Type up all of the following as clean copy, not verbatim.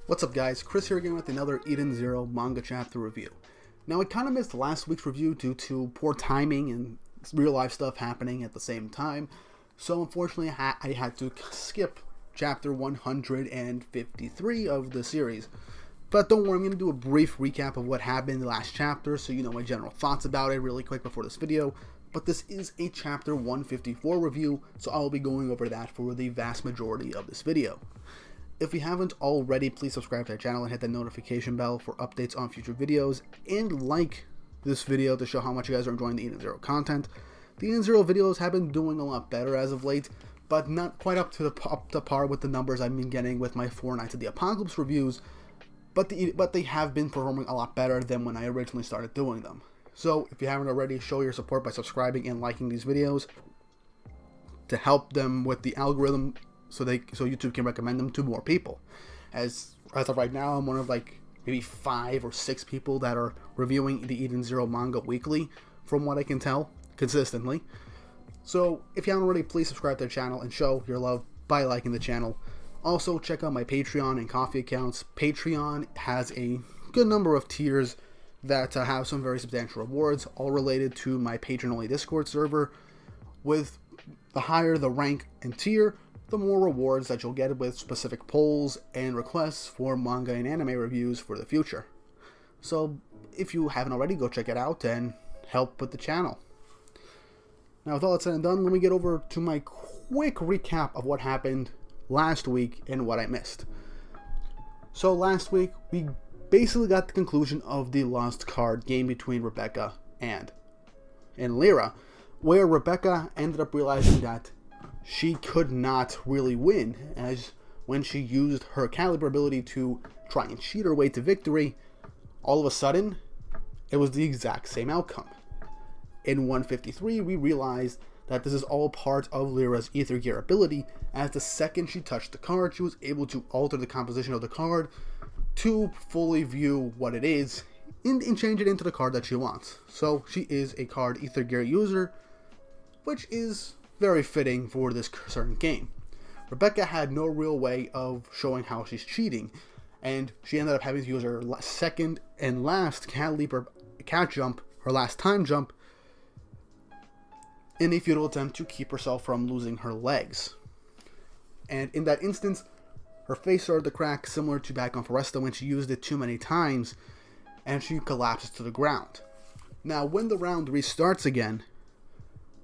What's up guys, Chris here again with another Eden Zero manga chapter review. Now I kind of missed last week's review due to poor timing and real life stuff happening at the same time, so unfortunately I had to skip chapter 153 of the series. But don't worry, I'm going to do a brief recap of what happened in the last chapter so you know my general thoughts about it really quick before this video. But this is a chapter 154 review, so I'll be going over that for the vast majority of this video. If you haven't already, please subscribe to our channel and hit the notification bell for updates on future videos, and like this video to show how much you guys are enjoying the Eden Zero content. The Eden Zero videos have been doing a lot better as of late, but not quite up to par with the numbers I've been getting with my Four Nights of the Apocalypse reviews, but they have been performing a lot better than when I originally started doing them. So if you haven't already, show your support by subscribing and liking these videos to help them with the algorithm, so YouTube can recommend them to more people. As of right now, I'm one of like maybe 5 or 6 people that are reviewing the Eden Zero manga weekly, from what I can tell, consistently. So if you haven't already, please subscribe to the channel and show your love by liking the channel. Also, check out my Patreon and Ko-fi accounts. Patreon has a good number of tiers that have some very substantial rewards, all related to my patron-only Discord server. With the higher the rank and tier, the more rewards that you'll get with specific polls and requests for manga and anime reviews for the future. So if you haven't already, go check it out and help with the channel. Now with all that said and done, let me get over to my quick recap of what happened last week and what I missed. So last week we basically got the conclusion of the lost card game between Rebecca and Lyra, where Rebecca ended up realizing that she could not really win, as when she used her caliber ability to try and cheat her way to victory, all of a sudden, it was the exact same outcome. In 153, we realized that this is all part of Lyra's Ether Gear ability, as the second she touched the card, she was able to alter the composition of the card to fully view what it is and change it into the card that she wants. So she is a card Ether Gear user, which is very fitting for this certain game. Rebecca had no real way of showing how she's cheating, and she ended up having to use her second and last cat jump, her last time jump, in a futile attempt to keep herself from losing her legs. And in that instance, her face started to crack, similar to back on Foresta when she used it too many times, and she collapses to the ground. Now, when the round restarts again,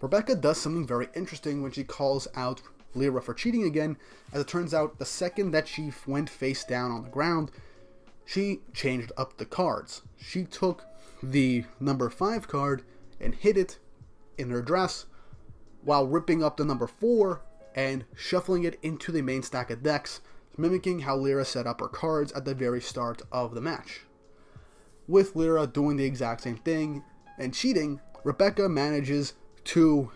Rebecca does something very interesting when she calls out Lyra for cheating again. As it turns out, the second that she went face down on the ground, she changed up the cards. She took the number 5 card and hid it in her dress, while ripping up the number 4 and shuffling it into the main stack of decks, mimicking how Lyra set up her cards at the very start of the match. With Lyra doing the exact same thing and cheating, Rebecca manages to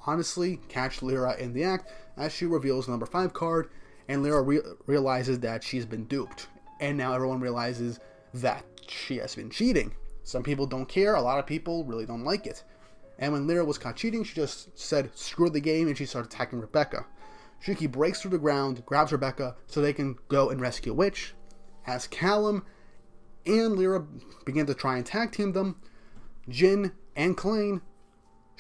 honestly catch Lyra in the act as she reveals the number 5 card, and Lyra realizes that she's been duped, and now everyone realizes that she has been cheating. Some people don't care, a lot of people really don't like it. And when Lyra was caught cheating, she just said screw the game and she started attacking Rebecca. Shuki breaks through the ground, grabs Rebecca so they can go and rescue Witch. As Callum and Lyra begin to try and tag team them, Jin and Klein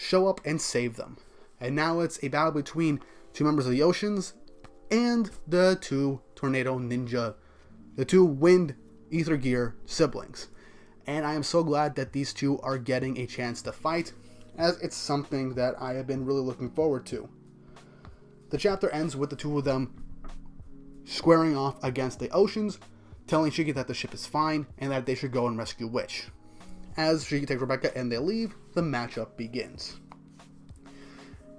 show up and save them. And now it's a battle between 2 members of the Oceans and the 2 Tornado Ninja, the 2 Wind Ether Gear siblings. And I am so glad that these 2 are getting a chance to fight, as it's something that I have been really looking forward to. The chapter ends with the 2 of them squaring off against the Oceans, telling Shiki that the ship is fine and that they should go and rescue Witch. As Shiki takes Rebecca and they leave, the matchup begins.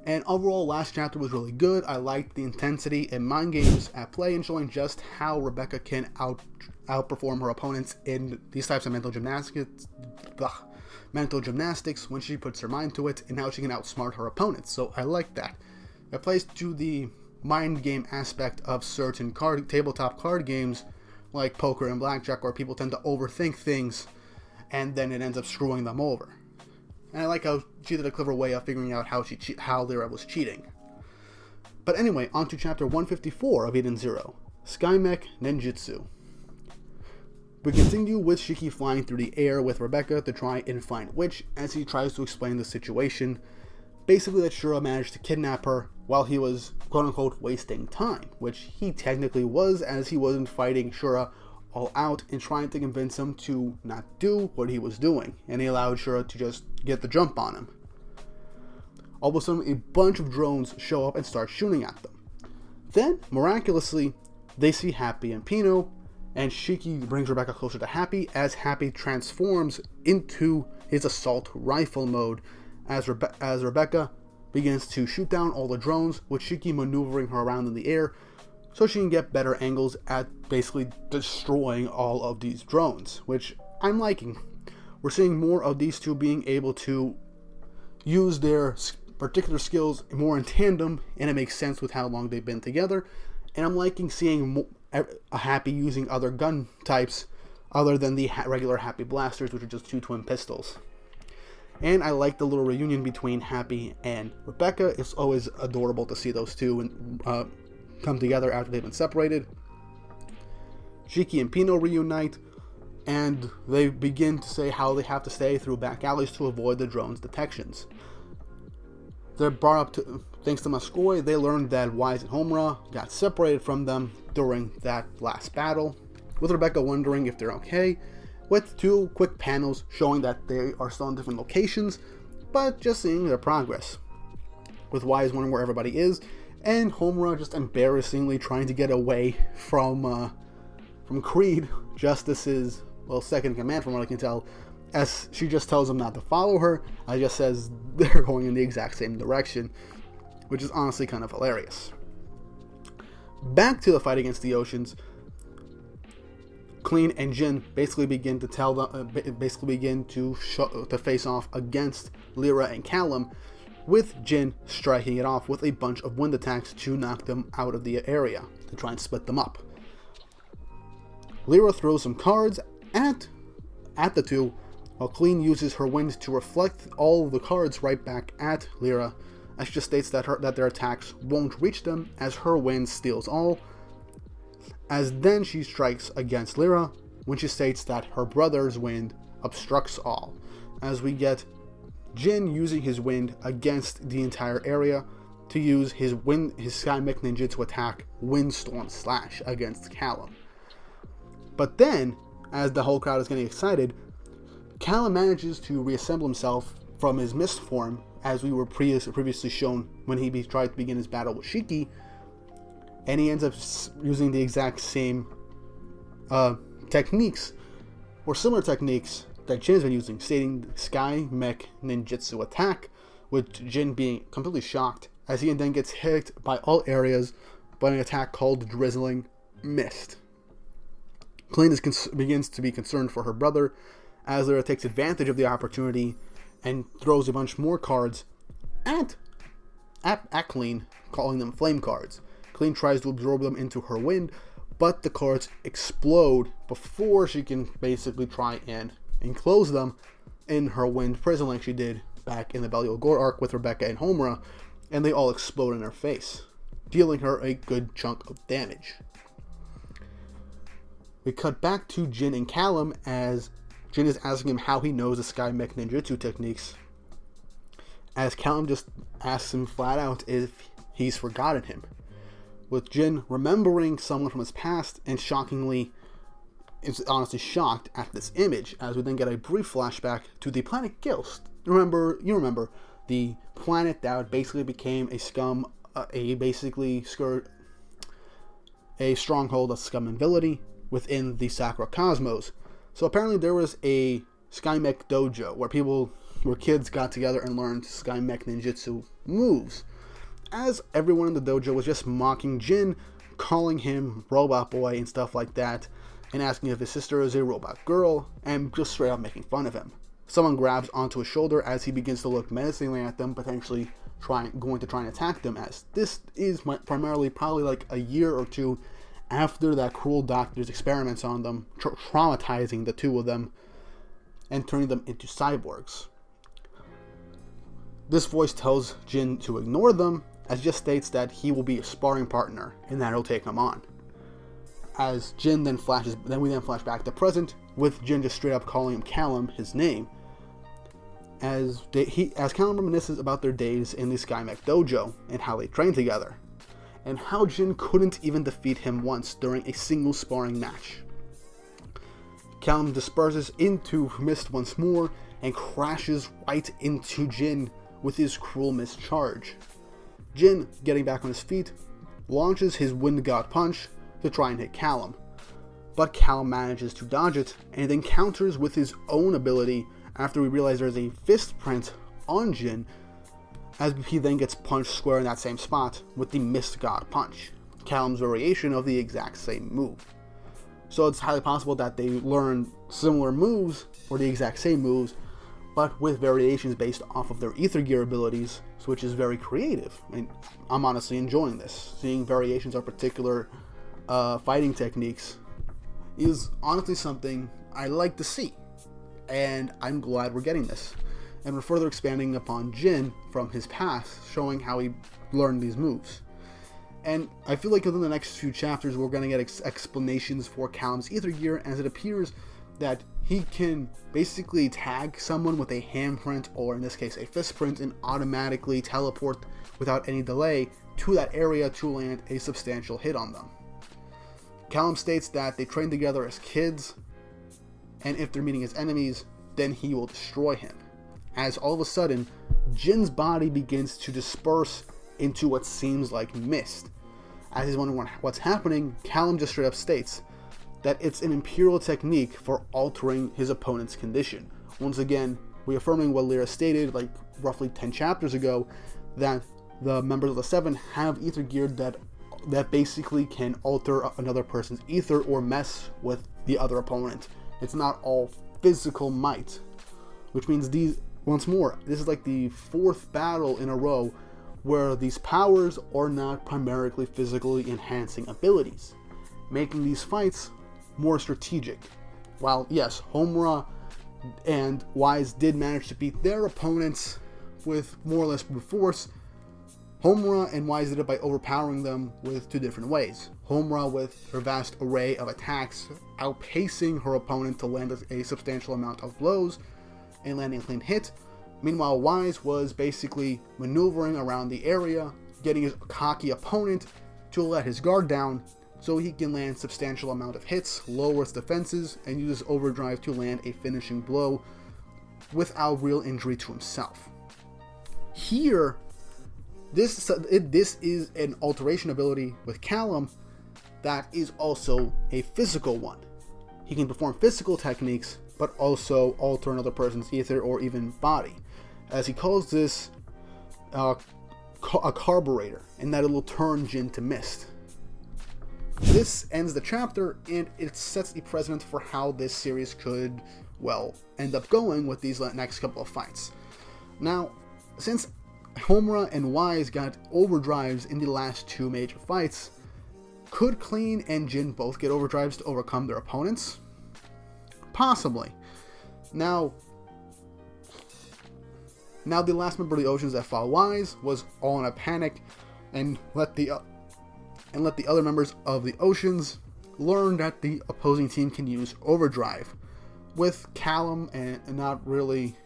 And overall, last chapter was really good. I liked the intensity and mind games at play, and showing just how Rebecca can outperform her opponents in these types of mental gymnastics when she puts her mind to it, and how she can outsmart her opponents. So I like that. It plays to the mind game aspect of certain tabletop card games like poker and blackjack, where people tend to overthink things and then it ends up screwing them over. And I like how she did a clever way of figuring out how Lyra was cheating. But anyway, on to chapter 154 of Eden Zero, SkyMech Ninjitsu. We continue with Shiki flying through the air with Rebecca to try and find Witch as he tries to explain the situation. Basically that Shura managed to kidnap her while he was quote-unquote wasting time, which he technically was, as he wasn't fighting Shura all out and trying to convince him to not do what he was doing, and he allowed Shura to just get the jump on him. All of a sudden, a bunch of drones show up and start shooting at them. Then, miraculously, they see Happy and Pino, and Shiki brings Rebecca closer to Happy as Happy transforms into his assault rifle mode as Rebecca begins to shoot down all the drones, with Shiki maneuvering her around in the air so she can get better angles at basically destroying all of these drones, which I'm liking. We're seeing more of these two being able to use their particular skills more in tandem, and it makes sense with how long they've been together, and I'm liking seeing a Happy using other gun types other than the regular Happy blasters, which are just two twin pistols. And I like the little reunion between Happy and Rebecca. It's always adorable to see those two come together after they've been separated. Shiki and Pino reunite, and they begin to say how they have to stay through back alleys to avoid the drone's detections. They're brought up to, thanks to Muscoy, they learned that Wise and Homura got separated from them during that last battle, with Rebecca wondering if they're okay, with two quick panels showing that they are still in different locations, but just seeing their progress. With Wise wondering where everybody is, and Homura just embarrassingly trying to get away from Creed, Justice's, second in command from what I can tell, as she just tells him not to follow her, and just says they're going in the exact same direction, which is honestly kind of hilarious. Back to the fight against the oceans, Clean and Jin basically begin to face off against Lyra and Callum, with Jin striking it off with a bunch of wind attacks to knock them out of the area, to try and split them up. Lyra throws some cards at the two, while Clean uses her wind to reflect all of the cards right back at Lyra, as she just states that their attacks won't reach them as her wind steals all, as then she strikes against Lyra when she states that her brother's wind obstructs all, as we get Jin using his wind against the entire area to use his SkyMech Ninjitsu attack Windstorm Slash against Callum. But then, as the whole crowd is getting excited, Callum manages to reassemble himself from his mist form, as we were previously shown when he tried to begin his battle with Shiki, and he ends up using the exact same techniques, or similar techniques, that Jin has been using, stating SkyMech Ninjitsu attack, with Jin being completely shocked, as he then gets hit by all areas by an attack called Drizzling Mist. Clean begins to be concerned for her brother, as Lyra takes advantage of the opportunity and throws a bunch more cards at Clean, calling them flame cards. Clean tries to absorb them into her wind, but the cards explode before she can basically try and enclose them in her wind prison like she did back in the Belial Gore arc with Rebecca and Homura, and they all explode in her face, dealing her a good chunk of damage. We cut back to Jin and Callum as Jin is asking him how he knows the SkyMech Ninjitsu techniques, as Callum just asks him flat out if he's forgotten him, with Jin remembering someone from his past and shockingly is honestly shocked at this image, as we then get a brief flashback to the planet Ghost. You remember the planet that basically became a stronghold of scum and villainy within the Sakura Cosmos. So apparently there was a SkyMech dojo where kids got together and learned SkyMech Ninjitsu moves, as everyone in the dojo was just mocking Jin, calling him Robot Boy and stuff like that, and asking if his sister is a robot girl, and just straight up making fun of him. Someone grabs onto his shoulder as he begins to look menacingly at them, potentially going to try and attack them, as this is primarily probably like a year or two after that cruel doctor's experiments on them, traumatizing the two of them and turning them into cyborgs. This voice tells Jin to ignore them, as it just states that he will be a sparring partner and that he'll take them on. as Jin then flashes, then we flash back to present with Jin just straight up calling him Callum, his name, as Callum reminisces about their days in the SkyMech dojo and how they trained together, and how Jin couldn't even defeat him once during a single sparring match. Callum disperses into mist once more and crashes right into Jin with his cruel mist charge. Jin, getting back on his feet, launches his Wind God Punch to try and hit Callum, but Callum manages to dodge it and then counters with his own ability after we realize there's a fist print on Jin, as he then gets punched square in that same spot with the Mist God Punch, Callum's variation of the exact same move. So it's highly possible that they learn similar moves, or the exact same moves, but with variations based off of their Ether Gear abilities, which is very creative. I mean, I'm honestly enjoying this. Seeing variations of particular fighting techniques is honestly something I like to see, and I'm glad we're getting this. And we're further expanding upon Jin from his past, showing how he learned these moves. And I feel like within the next few chapters we're going to get explanations for Callum's Ether Gear, as it appears that he can basically tag someone with a handprint, or in this case a fist print, and automatically teleport without any delay to that area to land a substantial hit on them. Callum states that they trained together as kids, and if they're meeting as enemies, then he will destroy him. As all of a sudden, Jin's body begins to disperse into what seems like mist. As he's wondering what's happening, Callum just straight up states that it's an imperial technique for altering his opponent's condition. Once again, reaffirming what Lyra stated like roughly 10 chapters ago, that the members of the Seven have Ether Gear that basically can alter another person's ether or mess with the other opponent. It's not all physical might, which means once more, this is like the 4th battle in a row where these powers are not primarily physically enhancing abilities, making these fights more strategic. While yes, Homura and Wise did manage to beat their opponents with more or less brute force, Homura and Wise did it by overpowering them with 2 different ways. Homura with her vast array of attacks, outpacing her opponent to land a substantial amount of blows and landing a clean hit. Meanwhile, Wise was basically maneuvering around the area, getting his cocky opponent to let his guard down so he can land substantial amount of hits, lower his defenses, and use overdrive to land a finishing blow without real injury to himself. Here, this is an alteration ability with Callum that is also a physical one. He can perform physical techniques, but also alter another person's ether or even body, as he calls this a carburetor, and that it'll turn Jin to mist. This ends the chapter, and it sets the precedent for how this series could, well, end up going with these next couple of fights. Now, since Homura and Wise got overdrives in the last 2 major fights, could Clean and Jin both get overdrives to overcome their opponents? Possibly. Now the last member of the Oceans that fought Wise was all in a panic and let the other members of the Oceans learn that the opposing team can use overdrive, with Callum and not really,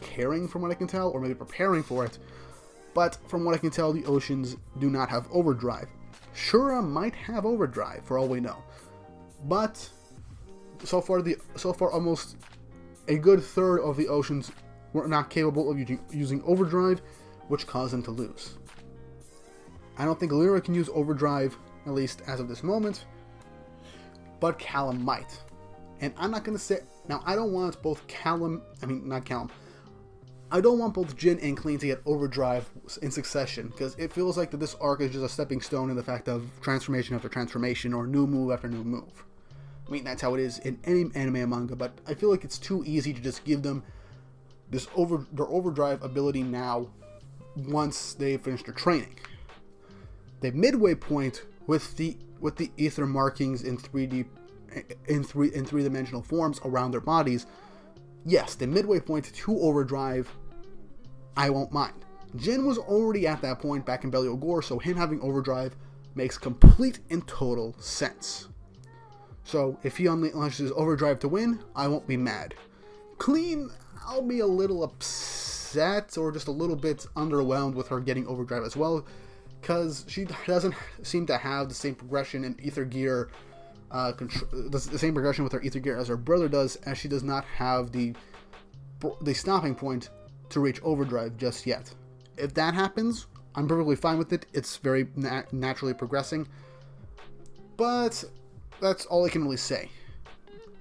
caring from what I can tell, or maybe preparing for it. But from what I can tell, the Oceans do not have overdrive. Shura might have overdrive, for all we know. But so far almost a good third of the Oceans were not capable of using overdrive, which caused them to lose. I don't think Lyra can use overdrive, at least as of this moment, but Callum might. And I'm not going to say... Now, I don't want I don't want both Jin and Clean to get overdrive in succession, because it feels like that this arc is just a stepping stone in the fact of transformation after transformation, or new move after new move. I mean, that's how it is in any anime and manga, but I feel like it's too easy to just give them their overdrive ability now once they finish their training. The midway point with the ether markings in 3D in three-dimensional forms around their bodies, yes, the midway point to overdrive, I won't mind. Jin was already at that point back in Belial Gore, so him having overdrive makes complete and total sense. So if he unleashes his overdrive to win, I won't be mad. Clean, I'll be a little upset or just a little bit underwhelmed with her getting overdrive as well, because she doesn't seem to have the same progression in Ether Gear, the same progression with her Ether Gear as her brother does, as she does not have the stopping point to reach overdrive just yet. If that happens, I'm perfectly fine with it. It's very naturally progressing, but that's all I can really say.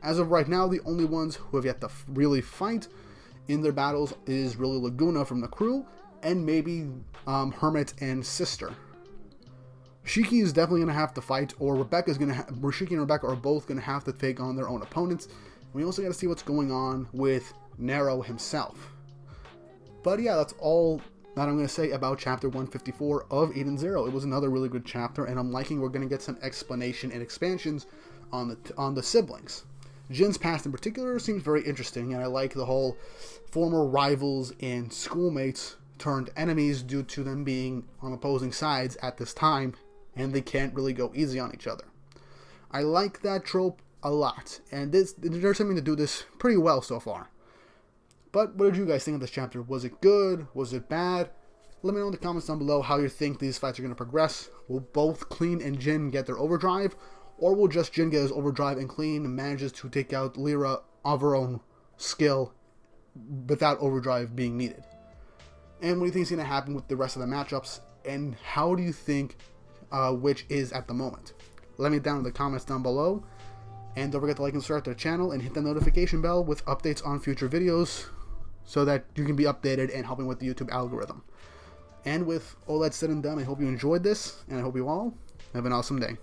As of right now, the only ones who have yet to really fight in their battles is really Laguna from the crew, and maybe Hermit and Sister. Shiki is definitely going to have to fight, or Shiki and Rebecca are both going to have to take on their own opponents. We also got to see what's going on with Nero himself. But yeah, that's all that I'm going to say about Chapter 154 of Eden Zero. It was another really good chapter, and I'm liking we're going to get some explanation and expansions on the siblings. Jin's past in particular seems very interesting, and I like the whole former rivals and schoolmates turned enemies due to them being on opposing sides at this time, and they can't really go easy on each other. I like that trope a lot, and they're attempting to do this pretty well so far. But what did you guys think of this chapter? Was it good? Was it bad? Let me know in the comments down below how you think these fights are going to progress. Will both Clean and Jin get their overdrive? Or will just Jin get his overdrive and Clean manages to take out Lyra of her own skill without overdrive being needed? And what do you think is going to happen with the rest of the matchups? And how do you think which is at the moment? Let me know down in the comments down below. And don't forget to like and subscribe to the channel and hit the notification bell with updates on future videos so that you can be updated and helping with the YouTube algorithm. And with all that said and done, I hope you enjoyed this, and I hope you all have an awesome day.